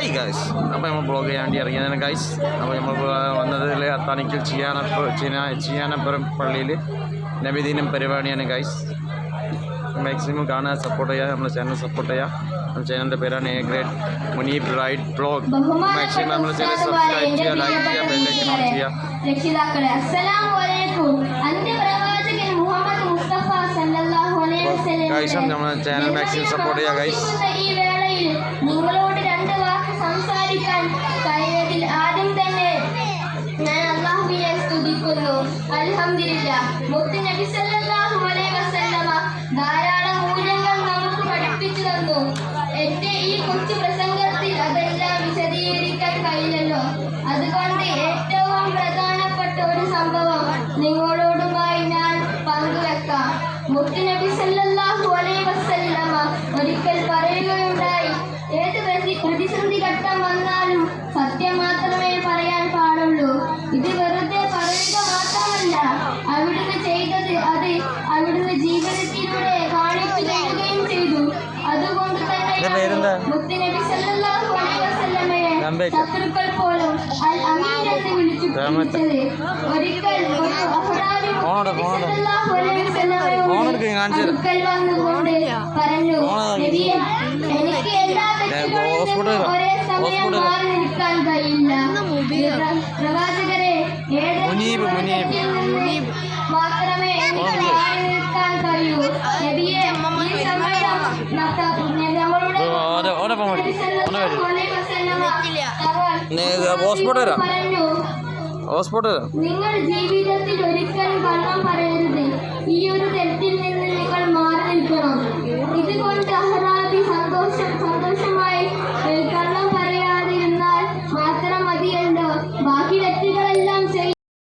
Hi guys, അപ്പോൾ നമ്മൾ blog ചെയ്യാൻ വേണ്ടി ഇറങ്ങിയതാണ് ഗൈസ്. അപ്പോൾ നമ്മൾ വന്നതിൽ അത്താണിക്കൽ ചിയാനപ്പുറം പള്ളിയിൽ നബിദിനം പരിപാടിയാണ് ഗൈസ്. മാക്സിമം കാണാൻ സപ്പോർട്ട് ചെയ്യുക, നമ്മുടെ ചാനൽ സപ്പോർട്ട് ചെയ്യുക. നമ്മുടെ ചാനലിൻ്റെ പേരാണ് A grade Muneeb ride blog. Maximum നമ്മുടെ ചാനൽ സബ്സ്ക്രൈബ് ചെയ്യുക, ലൈക്ക് ചെയ്യുക, ബെല്ലൈക്കൺ ഓൺ ചെയ്യുക. രക്ഷിതാക്കളെ അസ്സലാമു അലൈക്കും. അന്ത്യപ്രവാചകൻ മുഹമ്മദ് മുസ്തഫ സല്ലല്ലാഹു അലൈഹി വസല്ലം ഗൈസ് നമ്മുടെ ചാനൽ മാക്സിമം സപ്പോർട്ട് ചെയ്യുക ഗൈസ്. ഈ വേളയിൽ നിങ്ങളോട് രണ്ട് വാക്ക് സംസാരിക്കാൻ കഴിഞ്ഞതിൽ ആദ്യം തന്നെ ഞാൻ അല്ലാഹുവിനെ സ്തുതിക്കുന്നു. അൽഹംദുലില്ലാഹ്. മുത്ത് നബി സല്ലല്ലാഹു അലൈഹി വസല്ലമ ധാരാളം മൂല്യങ്ങൾ നമുക്ക് പഠിപ്പിച്ചു തന്നു. എന്റെ ഈ കൊച്ചു പ്രസംഗത്തിൽ അതെല്ലാം വിശദീകരിക്കാൻ കഴിയില്ലല്ലോ. അതുകൊണ്ട് ഏറ്റവും പ്രധാനപ്പെട്ട ഒരു സംഭവം നിങ്ങളോടുമായി ഞാൻ പങ്കുവെക്കാം. മുത്ത് നബി സല്ലല്ലാഹു അലൈഹി വസല്ലമ ഒരിക്കൽ പറയുകയുണ്ടായി, ഏത് പ്രതിസന്ധി ഘട്ടം വന്നാലും സത്യം മാത്രമേ പറയാൻ പാടുള്ളൂ. ഇത് വെറുതെ പറയുക മാത്രമല്ല, അവിടുന്ന് ചെയ്തത് അത് അവിടുന്ന് ജീവിതത്തിലൂടെ കാണിച്ചു തരികയും ചെയ്തു. അതുകൊണ്ട് തന്നെ മുത്ത് നബി സല്ലല്ലാഹു അലൈഹി വസല്ലമയെ ശത്രുക്കൾ പോലും അൽ അമീൻ എന്ന് വിളിച്ചു വിളിച്ചത്. ഒരിക്കൽ ഒരു അഹ്റാബി സല്ലല്ലാഹു അലൈഹി വസല്ലമയോട് അടുക്കൽ വന്നുകൊണ്ട് പറഞ്ഞു, നബിയേ, എനിക്ക് എല്ലാ വ്യക്തികളിലും ഒരേ സമയം മാറി നിൽക്കാൻ കഴിയില്ല. പ്രവാചകരെ, മാത്രമേ എനിക്ക് മാറി നിൽക്കാൻ കഴിയൂ. നബിയെ, ഈ സമയം നിങ്ങൾ ജീവിതത്തിൽ ഒരിക്കലും കള്ളം പറയരുത്. ഈ ഒരു തെറ്റിൽ നിന്ന് നിങ്ങൾ മാറി നിൽക്കണം. ഇതുകൊണ്ട് അഹ്റാബി സന്തോഷം